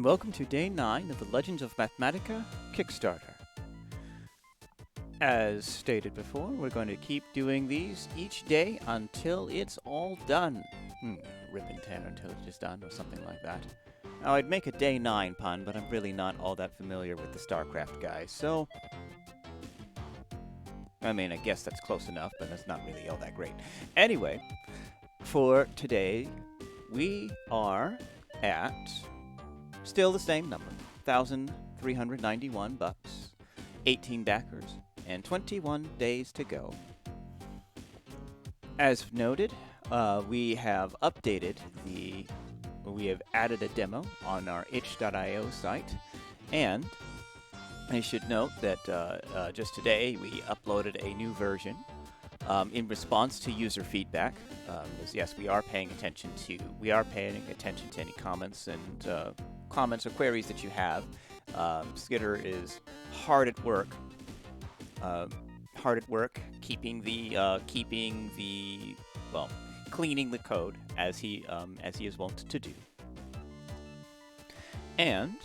and welcome to Day 9 of the Legends of Mathmatica Kickstarter. As stated before, we're going to keep doing these each day until it's all done. Rip and tear until it's just done, or something like that. Now, I'd make a Day 9 pun, but I'm really not all that familiar with the StarCraft guys, so... I mean, I guess that's close enough, but that's not really all that great. Anyway, for today, we are at still the same number, $1,391, 18 backers, and 21 days to go. As noted, we have added a demo on our itch.io site, and I should note that just today we uploaded a new version in response to user feedback. Because yes, we are paying attention to any comments and comments or queries that you have. Skitter is hard at work cleaning the code as he is wont to do. And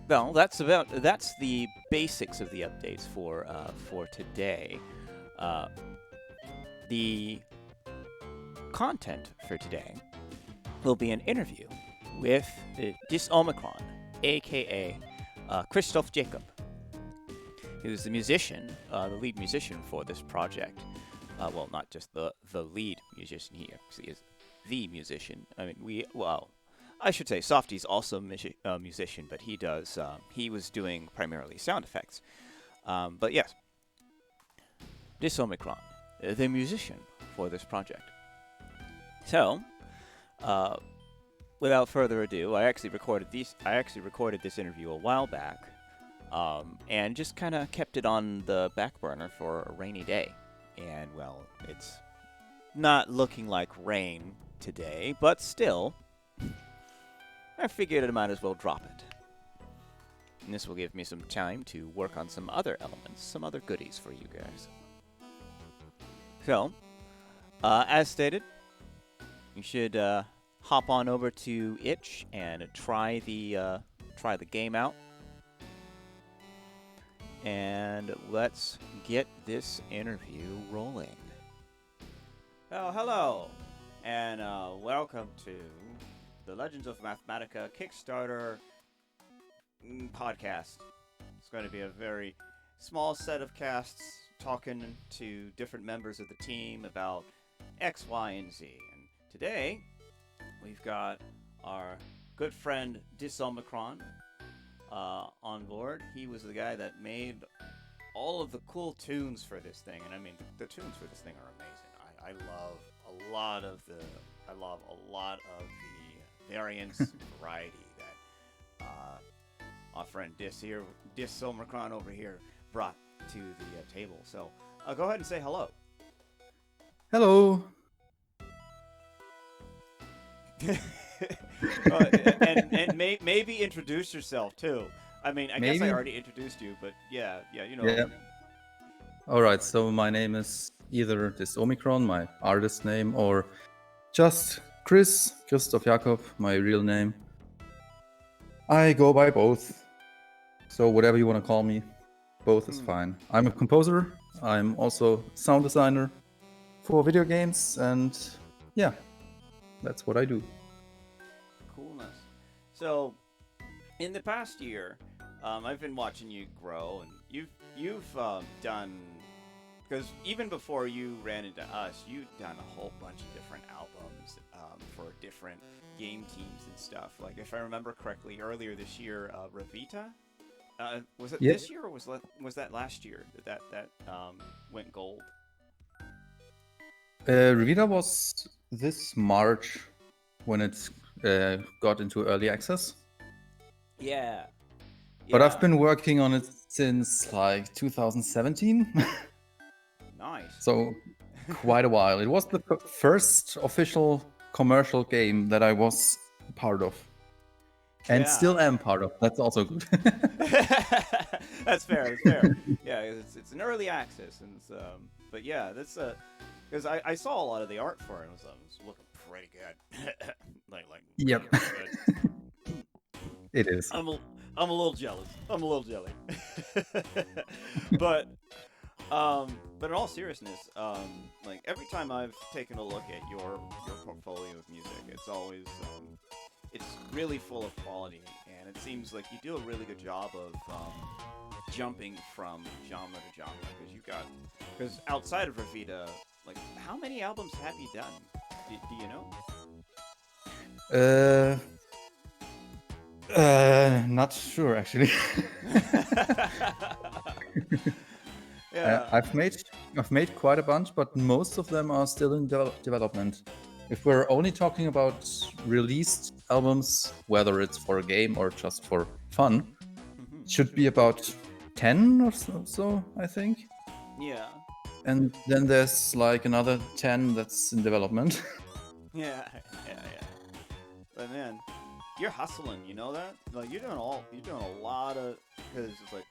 well, that's the basics of the updates for today. The content for today will be an interview with Disomikron, aka Christoph Jacob, who's the musician, the lead musician for this project. Well, not just the lead musician here, because he is the musician. I mean, I should say Softy's also a musician, but he was doing primarily sound effects. But yes, Disomikron, the musician for this project. So, without further ado, I actually recorded this interview a while back, and just kind of kept it on the back burner for a rainy day. And well, it's not looking like rain today, but still, I figured I might as well drop it. And this will give me some time to work on some other elements, some other goodies for you guys. So, as stated, you should hop on over to itch and try the game out. And let's get this interview rolling. Oh, hello, and welcome to the Legends of Mathmatica Kickstarter podcast. It's going to be a very small set of casts talking to different members of the team about X, Y, and Z. And today, we've got our good friend Disomikron on board. He was the guy that made all of the cool tunes for this thing, and I mean the tunes for this thing are amazing. I love a lot of the variance and variety that our friend Disomikron over here brought to the table. So go ahead and say hello. Hello. and maybe introduce yourself too. I mean, I guess I already introduced you, but yeah, you know. Yeah. All right. So my name is either Disomikron, my artist name, or just Christoph Jakob, my real name. I go by both. So whatever you want to call me, both is fine. I'm a composer. I'm also sound designer for video games, and yeah, that's what I do. Coolness. So, in the past year, I've been watching you grow, and you've done, because even before you ran into us, you've done a whole bunch of different albums for different game teams and stuff. Like, if I remember correctly, earlier this year, Revita, was it this year or was that last year that went gold? Revita was this March when it got into early access. Yeah. But I've been working on it since like 2017. Nice. So quite a while. It was the first official commercial game that I was part of. And still am part of. That's also good. That's fair. Yeah, it's an early access, and but yeah, that's because I saw a lot of the art for it. And it was looking pretty good. like yep. Good. It is. I'm a, I'm a little jealous. I'm a little jelly. but but in all seriousness, like every time I've taken a look at your portfolio of music, it's always it's really full of quality, and it seems like you do a really good job of jumping from genre to genre because outside of Rafita, like how many albums have you done? Do you know? Uh, Not sure actually. Yeah. I've made quite a bunch, but most of them are still in development. If we're only talking about released albums, whether it's for a game or just for fun, Mhm. it should be about 10 or so, I think. Yeah. And then there's like another 10 that's in development. Yeah. Yeah. But man, you're hustling. You know that? Like you're doing a lot of because it's like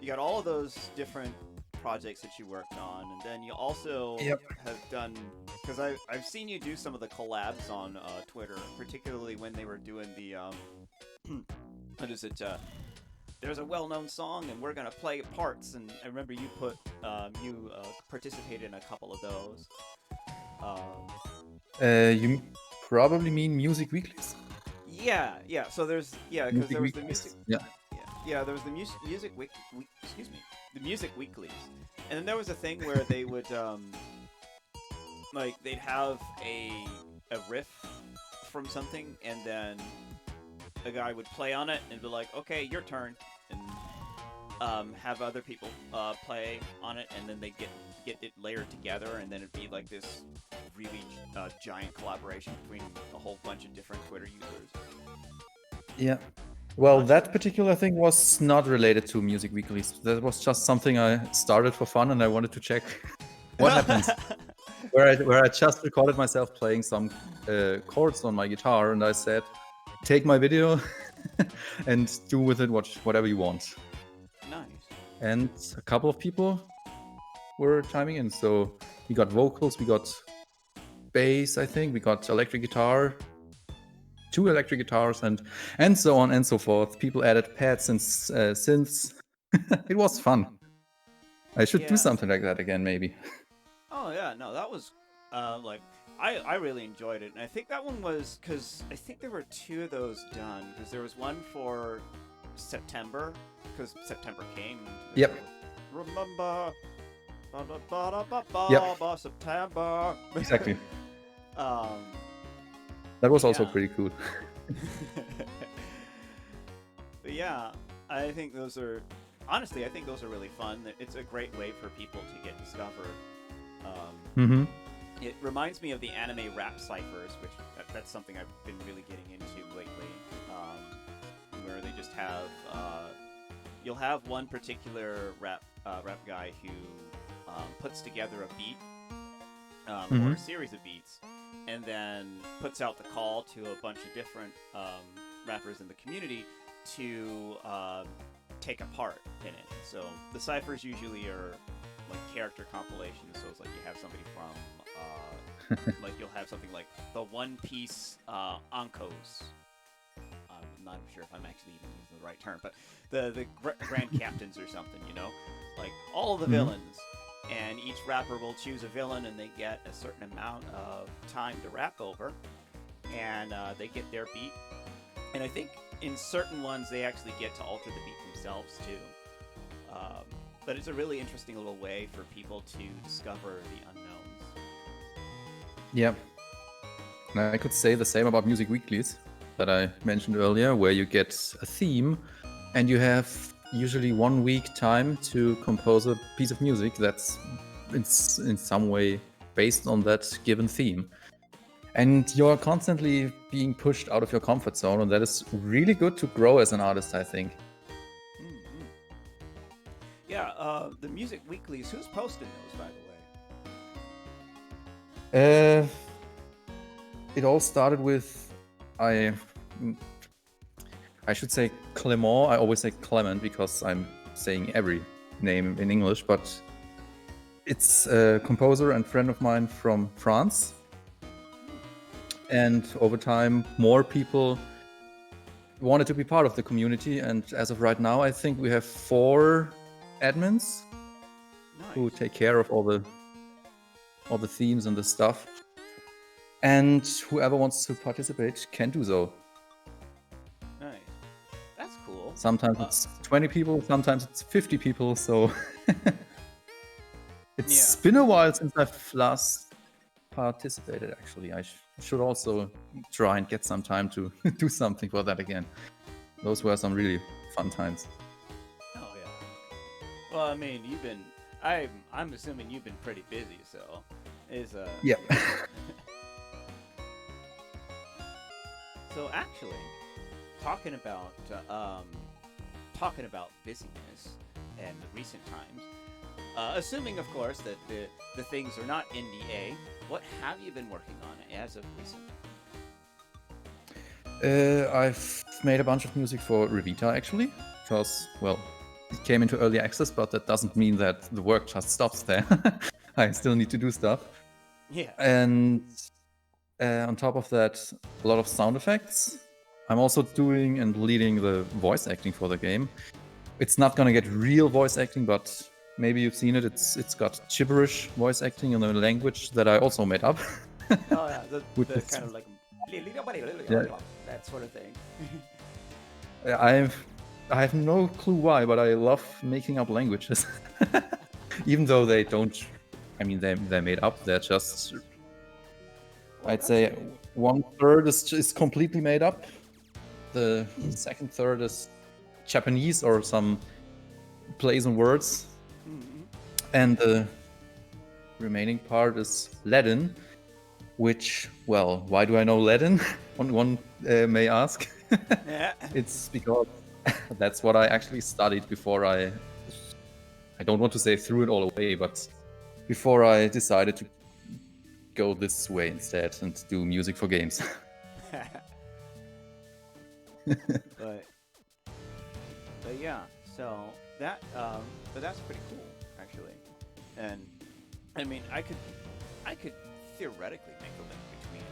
you got all of those different projects that you worked on, and then you also Yep. have done because I've seen you do some of the collabs on Twitter, particularly when they were doing the what is it? There's a well-known song, and we're gonna play parts. And I remember you participated in a couple of those. You probably mean Music Weeklies? Yeah. So there's because Music there was the Weeklies. music. Yeah. Yeah. There was the excuse me, the music weeklies, and then there was a thing where they would like they'd have a riff from something, and then a guy would play on it and be like, "Okay, your turn," and have other people play on it, and then they get it layered together, and then it'd be like this really giant collaboration between a whole bunch of different Twitter users. Yeah. Well, Not that sure. particular thing was not related to Music Weeklies. That was just something I started for fun, and I wanted to check what happens. Where I just recorded myself playing some chords on my guitar, and I said, "Take my video and do with it whatever you want." Nice. And a couple of people were chiming in. So we got vocals, we got bass, I think, we got electric guitar, 2 electric guitars, and so on and so forth. People added pads and synths. It was fun. I should do Yeah. something like that again, maybe. Oh yeah, no, that was like I really enjoyed it, and I think that one was because I think there were two of those done because there was one for September because September came. Yep. Remember. Yep. September. Exactly. um. That was also Yeah. pretty cool. But yeah, I think those are honestly, I think those are really fun. It's a great way for people to get discovered. Mm-hmm. It reminds me of the anime rap ciphers, which that's something I've been really getting into lately, where they just have you'll have one particular rap guy who puts together a beat or a series of beats, and then puts out the call to a bunch of different rappers in the community to take a part in it. So the ciphers usually are like character compilations. So it's like you have somebody from like you'll have something like the One Piece Ankos. I'm not sure if I'm actually even using the right term, but the Grand Captains or something, you know, like all of the villains. And each rapper will choose a villain, and they get a certain amount of time to rap over, and they get their beat. And I think in certain ones they actually get to alter the beat themselves too. But it's a really interesting little way for people to discover the unknowns. Yep. Now, I could say the same about Music Weeklies that I mentioned earlier, where you get a theme and you have usually 1 week time to compose a piece of music that's in some way based on that given theme. And you're constantly being pushed out of your comfort zone, and that is really good to grow as an artist, I think. Mm-hmm. Yeah, the music weeklies. Who's posting those, by the way? It all started with I should say Clément. I always say Clement because I'm saying every name in English, but it's a composer and friend of mine from France. And over time, more people wanted to be part of the community, and as of right now, I think we have 4 admins who Nice. take care of all the themes and the stuff. And whoever wants to participate can do so. Nice. That's cool. Sometimes it's 20 people, sometimes it's 50 people, so it's been a while since I've last participated, actually. I should also try and get some time to do something for that again. Those were some really fun times. Oh yeah. Well, I mean, I'm assuming you've been pretty busy, so Yeah. So actually, talking about busyness and the recent times, assuming of course that the things are not NDA, what have you been working on as of recent? I've made a bunch of music for Revita, actually, because, well, it came into early access, but that doesn't mean that the work just stops there. I still need to do stuff. Yeah. And on top of that, a lot of sound effects. I'm also doing and leading the voice acting for the game. It's not gonna get real voice acting, but maybe you've seen it. It's got gibberish voice acting in a language that I also made up. Oh yeah, the kind of like Yeah. that sort of thing. I have no clue why, but I love making up languages. Even though they don't, I mean, they're made up. They're just, Well, I'd that's say good. 1/3 is completely made up. The second third is Japanese or some plays on words. Mhm. And the remaining part is Latin, which, well, why do I know Latin? One may ask. Yeah. It's because that's what I actually studied before I don't want to say threw it all away, but before I decided to go this way instead and do music for games. but yeah, so but that's pretty cool actually. And I mean, I could theoretically make a link between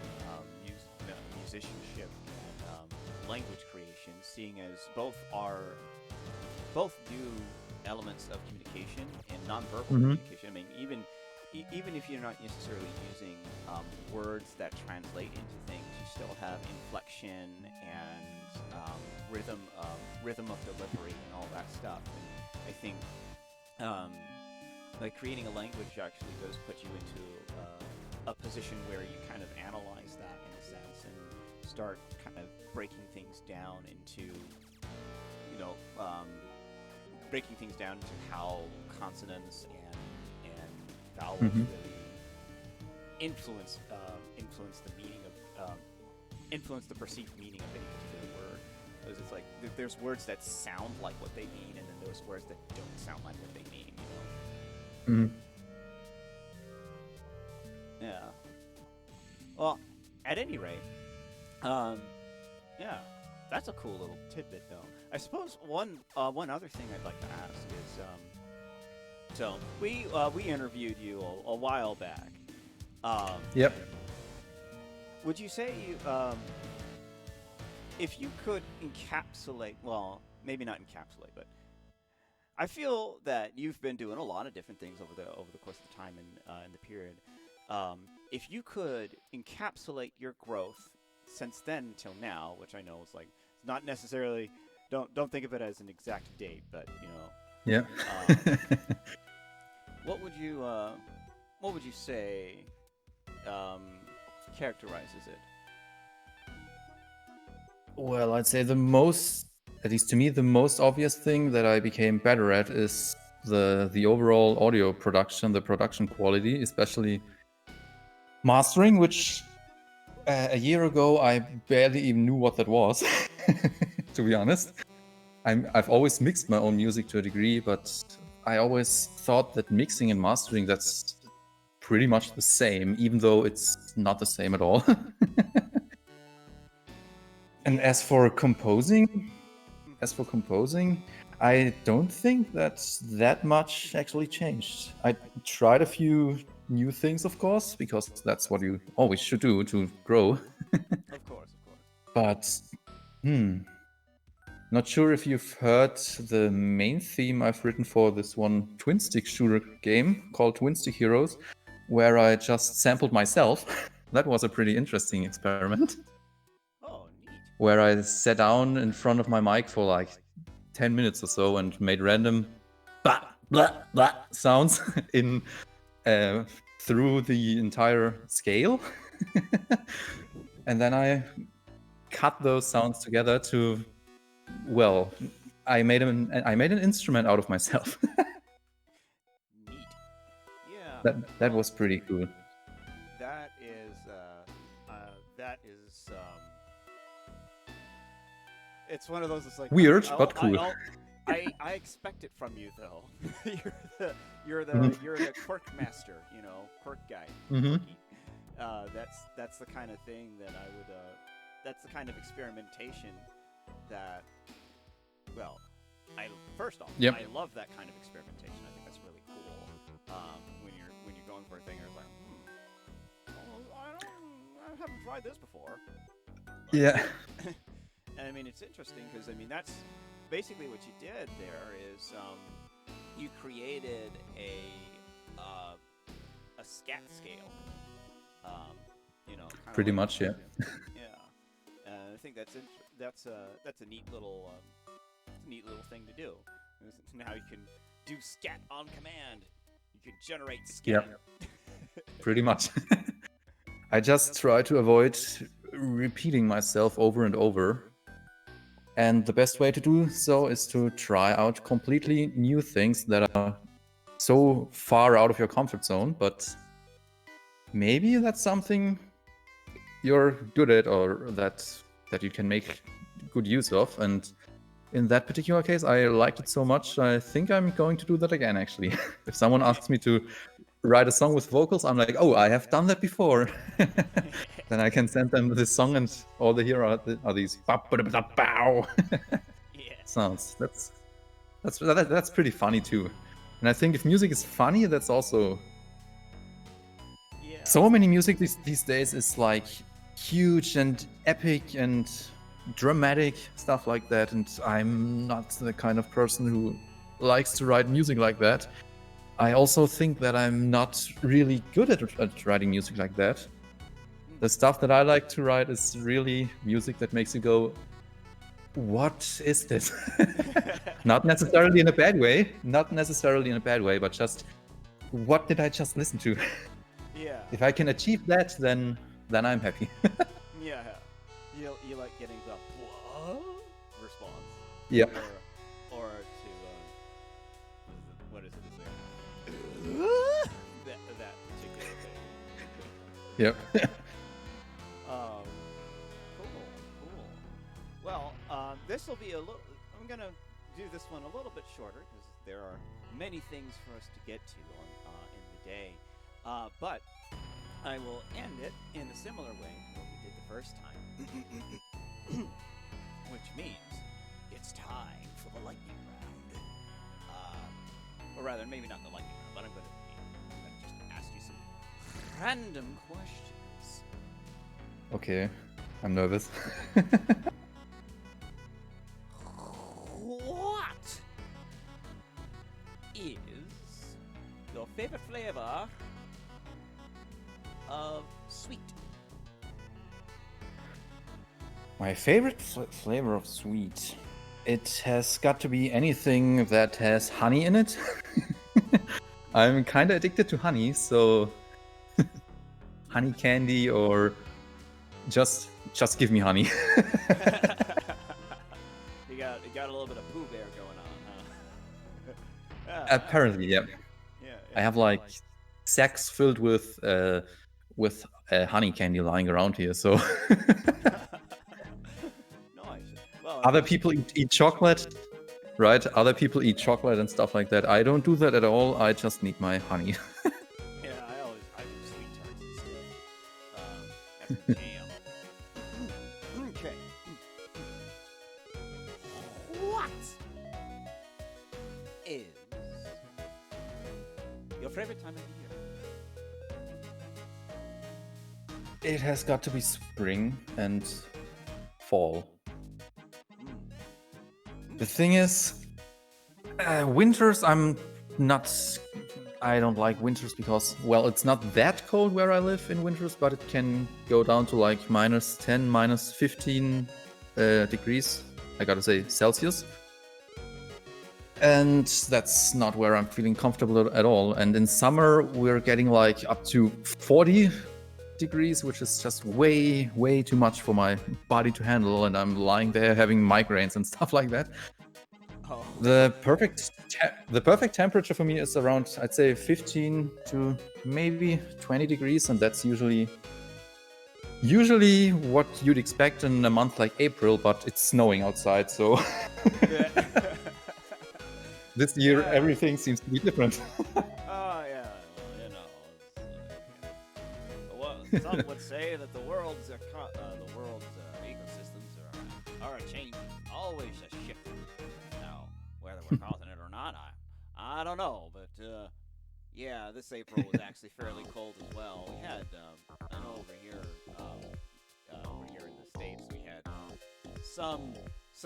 musicianship and language creation, seeing as both do elements of communication and nonverbal communication. I mean, even if you're not necessarily using words that translate into things, you still have inflection and rhythm of delivery and all that stuff. And I think like creating a language actually does put you into a position where you kind of analyze that in a sense and start kind of breaking things down into how consonants and vowels really influence the meaning of influence the perceived meaning of any particular word. Because it's like there's words that sound like what they mean, and then there's words that don't sound like what they mean. Yeah. Well, at any rate, yeah, that's a cool little tidbit, though. I suppose one other thing I'd like to ask is, so we interviewed you a while back. Yep. Would you say if you could encapsulate, well, maybe not encapsulate, but I feel that you've been doing a lot of different things over the course of the time in the period. If you could encapsulate your growth since then until now, which I know is like not necessarily, don't think of it as an exact date, but Yeah. what would you say characterizes it? Well, I'd say at least to me, the most obvious thing that I became better at is the overall audio production, the production quality, especially mastering, which a year ago I barely even knew what that was, to be honest. I've always mixed my own music to a degree, but I always thought that mixing and mastering, that's pretty much the same, even though it's not the same at all. And as for composing, I don't think that much actually changed. I tried a few new things, of course, because that's what you always should do to grow. Of course. But Not sure if you've heard the main theme I've written for this one twin stick shooter game called Twin Stick Heroes, where I just sampled myself. That was a pretty interesting experiment. Oh, neat. Where I sat down in front of my mic for like 10 minutes or so and made random blah, blah, blah sounds in through the entire scale. And then I cut those sounds together to, well, I made an instrument out of myself. Neat. Yeah. That was pretty cool. That is. It's one of those. It's like Weird, but cool. I expect it from you though. you're the quirk master. Quirk guy. Mm-hmm. That's the kind of thing that I would. That's the kind of experimentation that. Well, first off, Yep. I love that kind of experimentation. I think that's really cool. When you're going for a thing, you're like, I haven't tried this before. Yeah. And I mean, it's interesting because that's basically what you did there is you created a scat scale. Pretty much, yeah. Yeah. I think that's a neat little thing to do. Now you can do scat on command. You can generate scat. Yep. Pretty much. I just try to avoid repeating myself over and over. And the best way to do so is to try out completely new things that are so far out of your comfort zone, but maybe that's something you're good at or that you can make good use of. And in that particular case, I liked it so much, I think I'm going to do that again, actually. If someone asks me to write a song with vocals, I'm like, oh, I have done that before. Then I can send them this song, and all they hear are these bow sounds. That's pretty funny too. And I think if music is funny, that's also so many music these days is like huge and epic and dramatic stuff like that. And I'm not the kind of person who likes to write music like that. I also think that I'm not really good at writing music like that. The stuff that I like to write is really music that makes you go, what is this? Not necessarily in a bad way, but just, what did I just listen to? Yeah. If I can achieve that, then I'm happy. Yeah. You like getting the what response. Yeah. Or to what is it? That particular thing. Yep. Cool. Well, this will be a little. I'm gonna do this one a little bit shorter because there are many things for us to get to in the day. But I will end it in a similar way to what we did the first time, which means it's time for the lightning round. Or rather, maybe not the lightning round, but I'm gonna just ask you some random questions. Okay, I'm nervous. What is your favorite flavor of sweet? My favorite flavor of sweet. It has got to be anything that has honey in it. I'm kind of addicted to honey, so honey candy or just give me honey. You got a little bit of Pooh Bear going on, huh? Apparently, yeah. Yeah. I have like sacks filled with honey candy lying around here, so Nice. Well, other people eat chocolate, right? Other people eat chocolate and stuff like that. I don't do that at all. I just need my honey. Yeah, I do sweet tarts and stuff. After jam. Okay. What is your favorite time of the year? It has got to be spring and fall. The thing is, winters, I don't like winters because, well, it's not that cold where I live in winters, but it can go down to like -10, -15 degrees, I gotta say Celsius. And that's not where I'm feeling comfortable at all. And in summer, we're getting like up to 40 degrees, which is just way, way too much for my body to handle. And I'm lying there having migraines and stuff like that. Oh. The perfect temperature for me is around, I'd say, 15 to maybe 20 degrees, and that's usually what you'd expect in a month like April, but it's snowing outside, so Yeah. this year Yeah. everything seems to be different. Oh yeah, well, you know. Some would say that the world's ecosystems are changing, always a shifting. Now, whether we're causing it or not, I don't know. But yeah, this April was actually fairly cold as well. We had I know over here in the States, we had some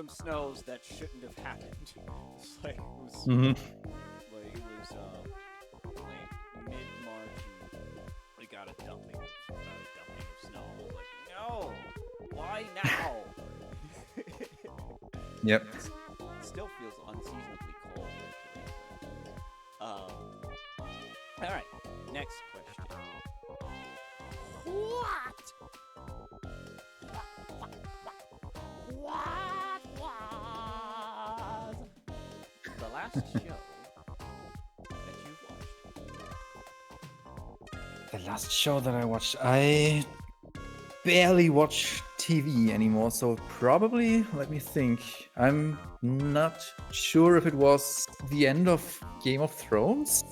snows that shouldn't have happened. It's like it was like mid-March, and we got a dumping of snow. I was like, no, why now? Yep. It still feels unseasonably cold, actually. All right, next question. What was the last show that you watched? The last show that I watched, I barely watch TV anymore, so probably, let me think. I'm not sure if it was the end of Game of Thrones,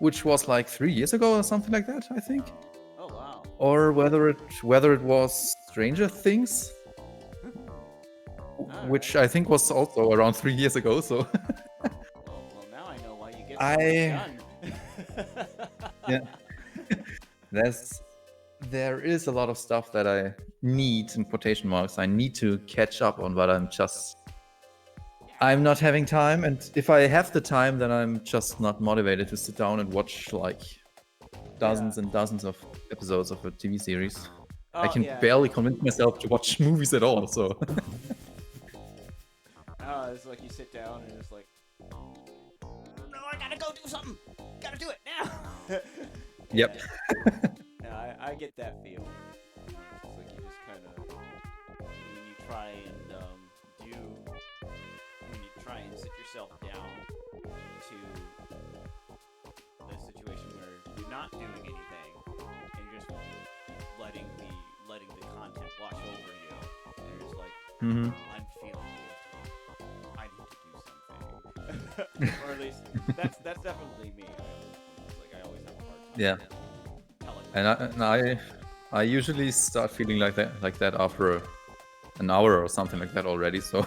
which was like 3 years ago or something like that, I think. Oh wow. Or whether it was Stranger Things, which I think was also around 3 years ago. So well, now I know why you get so much done. Yeah, there is a lot of stuff that I need, in quotation marks, I need to catch up on, but I'm not having time, and if I have the time, then I'm just not motivated to sit down and watch like dozens and dozens of episodes of a TV series. I can barely convince myself to watch movies at all, so it's like you sit down and it's like, no, I gotta go do something. Gotta do it now. Yep. Yeah, I get that feel. It's like you just kind of, when you try and sit yourself down to the situation where you're not doing anything and you're just letting the content wash over you, and you're just like, I'm feeling guilty. I need to do something. Or at least that's definitely me. It's like I always have a hard time. Yeah. And I usually start feeling like that after an hour or something like that already. So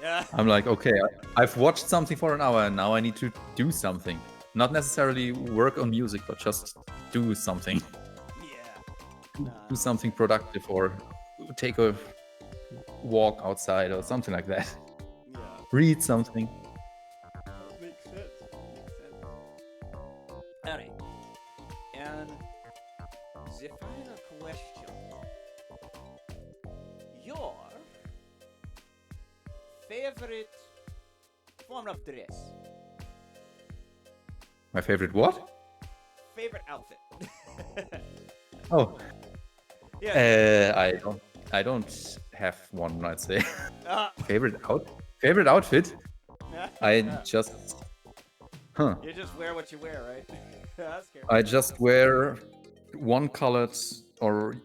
Yeah. I'm like, okay, I've watched something for an hour, and now I need to do something. Not necessarily work on music, but just do something. Yeah. Do something productive, or take a walk outside or something like that. Yeah. Read something. Makes sense. Alright. And the final question. Your favorite form of dress? My favorite what? Favorite outfit? Oh. Yeah. I don't have one, I'd say. Favorite Favorite outfit? I You just just wear what you wear, right? That's scary. I just wear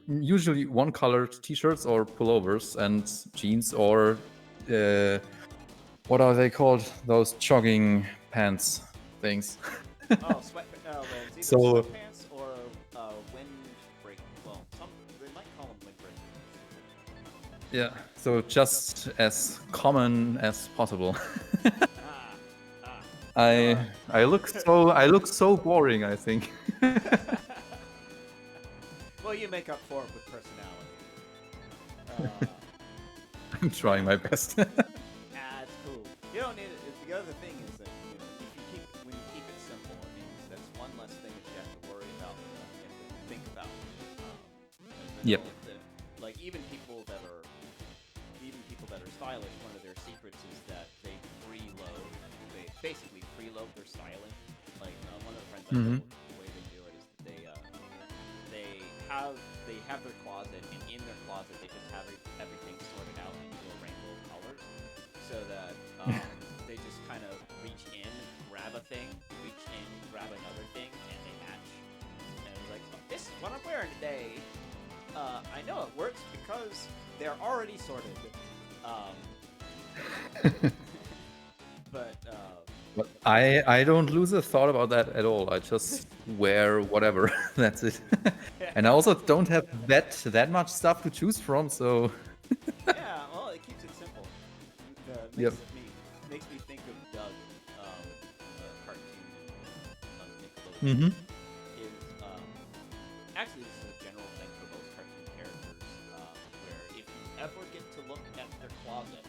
usually one colored t-shirts or pullovers and jeans, or what are they called? Those jogging pants things. It's So- either sweatpants or windbreaker. Well, they might call them windbreakers. Yeah, so just as common as possible. I look so boring, I think. Well, you make up for it with personality. I'm trying my best. It's cool. the thing is that when you keep it simple, it means that's one less thing that you have to worry about, you have to think about. Yep. Like even people that are stylish, one of their secrets is that they basically preload their styling. Like one of the friends I know, the way they do it is that they have their closet, and in their closet they just have everything sorted out into a rainbow of colors, so that they just kind of reach in, grab a thing, reach in, grab another thing, and they match. And it's like, oh, this is what I'm wearing today. I know it works because they're already sorted. But I don't lose a thought about that at all. I just wear whatever. That's it. And I also don't have that much stuff to choose from, so yeah, well, it keeps it simple. Yep. Makes me think of Doug, the cartoon on Nickelodeon. Actually, this is a general thing for most cartoon characters, where if you ever get to look at their closet,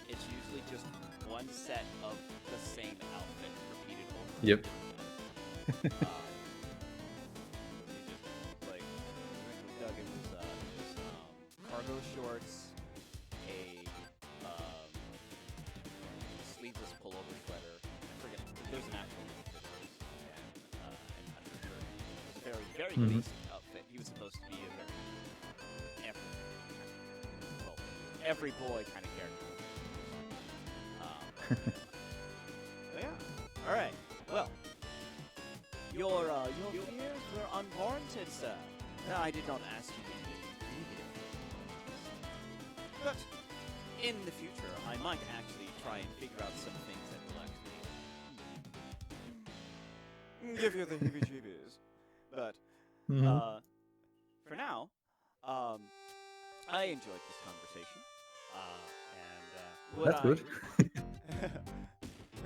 it's usually just one set of the same outfit repeated over. Yep. Like with Doug, it was cargo shorts, a sleeveless pullover sweater. I forget. There's an actual name for those, and undershirt. It was a very basic outfit. He was supposed to be a very every boy kind of character. So yeah. All right. Well, your fears were unwarranted, sir. No, I did not ask you any negative. But in the future, I might actually try and figure out some things that will actually give you the heebie-jeebies. But for now, I enjoyed this conversation. That's good.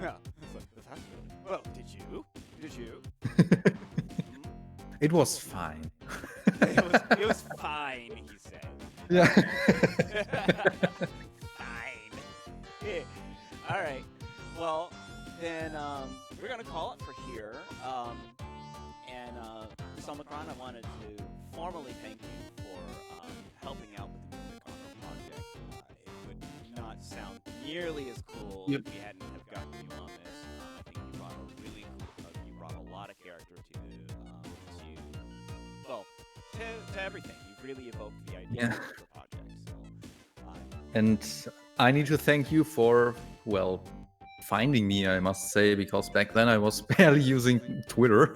Yeah, that's good. Well, did you? It was fine. It was fine, he said. Yeah. Fine. Yeah. All right. Well, then we're gonna call it for here. And Disomikron, I wanted to formally thank you for helping out with the Mathmatica² project. It would not sound nearly as cool if we hadn't have gotten you on this. I think you brought you brought a lot of character to everything. You've really evoked the idea of the project. So, and I need to thank you for, well, finding me, I must say, because back then I was barely using Twitter.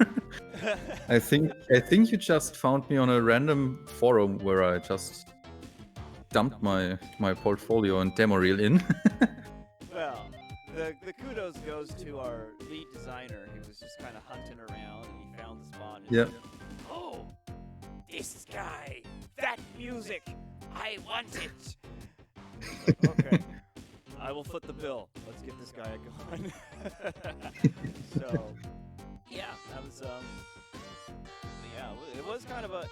I think you just found me on a random forum where I just dumped my portfolio and demo reel in. Well, the kudos goes to our lead designer. He was just kind of hunting around and he found the spot. And Yep. Oh, this guy, that music, I want it. Okay, I will foot the bill. Let's get this guy going. So, yeah, that was it was kind of a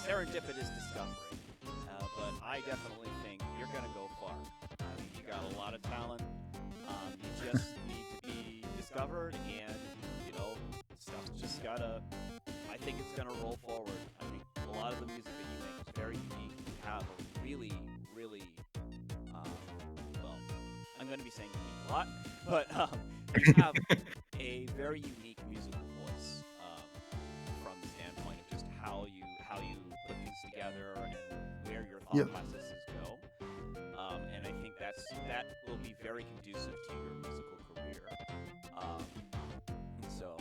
serendipitous discovery. But I definitely think you're gonna go far. I think you got a lot of talent. You just need to be discovered, and stuff's just gotta. I think it's gonna roll forward. I think a lot of the music that you make is very unique. You have a really, really, well, I'm gonna be saying unique a lot, but you have a very unique musical voice from the standpoint of just how you put things together and where your thought processes go. And I think that will be very conducive to your musical career. And so,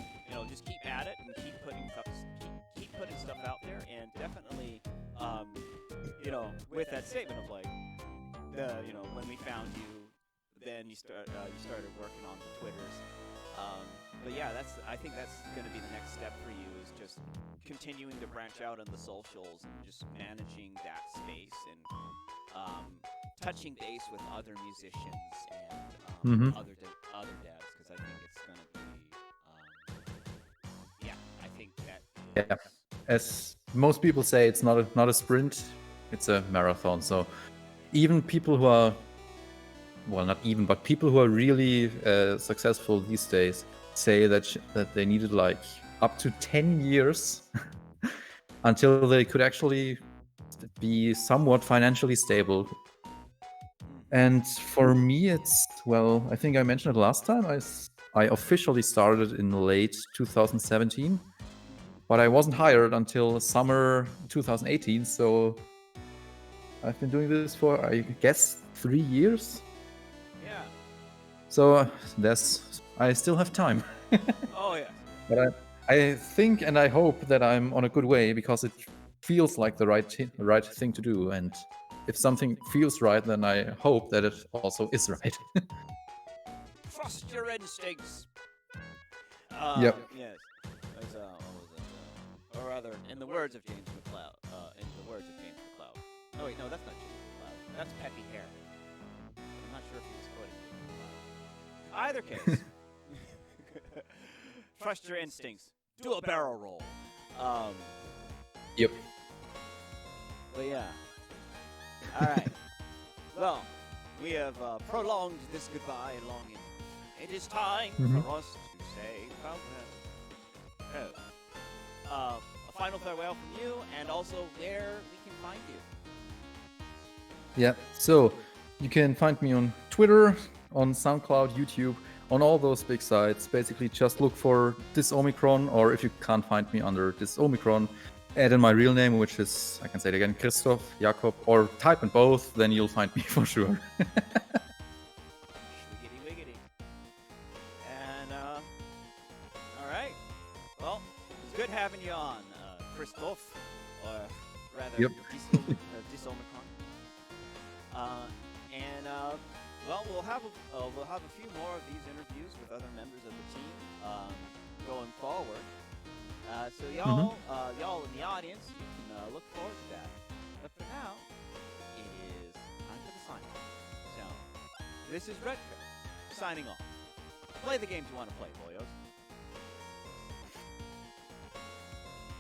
just keep at it and keep putting stuff out there, and definitely, with that statement of like, when we found you, then you started working on the Twitters. But yeah, I think that's going to be the next step for you, is just continuing to branch out on the socials and just managing that space and touching base with other musicians and other devs, because I think it's going to be I think that as most people say, it's not a sprint, it's a marathon. So even people who are well, not even, but people who are really successful these days say that they needed like up to 10 years until they could actually be somewhat financially stable. And for me, it's, well, I think I mentioned it last time. I officially started in late 2017, but I wasn't hired until summer 2018. So I've been doing this for, I guess, 3 years. Yeah. So I still have time. Oh, yeah. But I think and I hope that I'm on a good way, because it feels like the right thing to do. And if something feels right, then I hope that it also is right. Trust your instincts. Yep. Yes. As, what was it? Or rather, in the words of James McCloud. Oh wait, no, that's not James McCloud. That's Peppy Hare. I'm not sure if he was quoting James McCloud. Either case, trust your instincts. Do a barrel roll. Yep. But yeah. All right. Well, we have prolonged this goodbye long enough. It is time for us to say farewell. A final farewell from you, and also where we can find you. Yeah. So you can find me on Twitter, on SoundCloud, YouTube, on all those big sites. Basically, just look for Disomikron, or if you can't find me under Disomikron, add in my real name, which is, I can say it again, Christoph, Jakob, or type in both, then you'll find me for sure. Wiggity wiggity. And, all right. Well, it's good having you on, Christoph, or rather, Disomikron. Well, we'll have a few more of these interviews with other members of the team going forward. So y'all in the audience, you can look forward to that. But for now, it is time for the sign off. So this is Redcoat signing off. Play the games you want to play, boyos.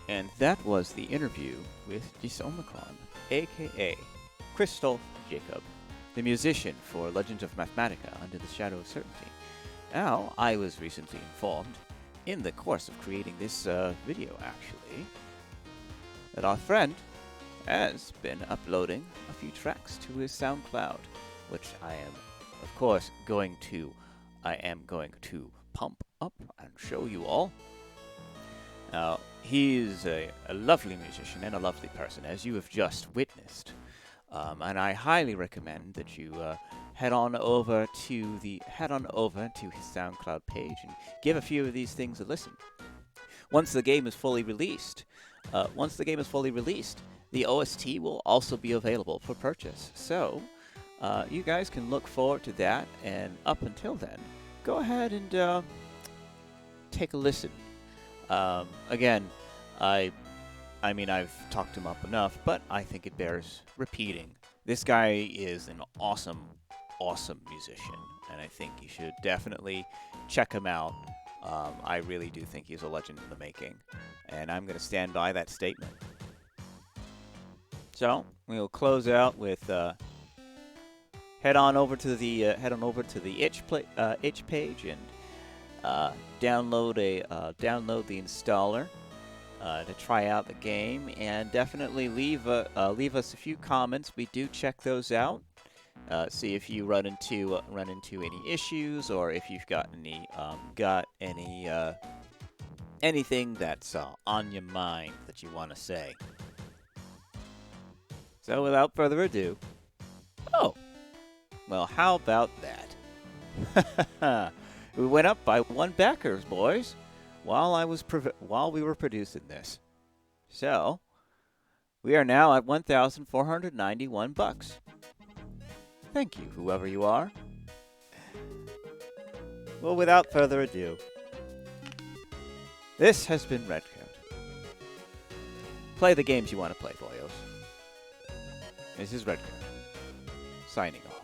And that was the interview with Disomikron, aka Christoph Jacob, the musician for Legends of Mathmatica Under the Shadow of Certainty. Now, I was recently informed, in the course of creating this video actually, that our friend has been uploading a few tracks to his SoundCloud, which I am, of course, going to pump up and show you all. Now, he's a lovely musician and a lovely person, as you have just witnessed. And I highly recommend that you head on over to his SoundCloud page and give a few of these things a listen. Once the game is fully released, the OST will also be available for purchase. So you guys can look forward to that. And up until then, go ahead and take a listen. Again, I mean, I've talked him up enough, but I think it bears repeating. This guy is an awesome musician, and I think you should definitely check him out. I really do think he's a legend in the making, and I'm going to stand by that statement. So we'll close out with head on over to the itch page and download the installer. To try out the game, and definitely leave us a few comments. We do check those out. See if you run into any issues, or if you've got anything that's on your mind that you want to say. So without further ado, well, how about that? We went up by 1 backers, boys, while we were producing this. So we are now at $1,491. Thank you, whoever you are. Well, without further ado, this has been Redcoat. Play the games you want to play, boyos. This is Redcoat, signing off.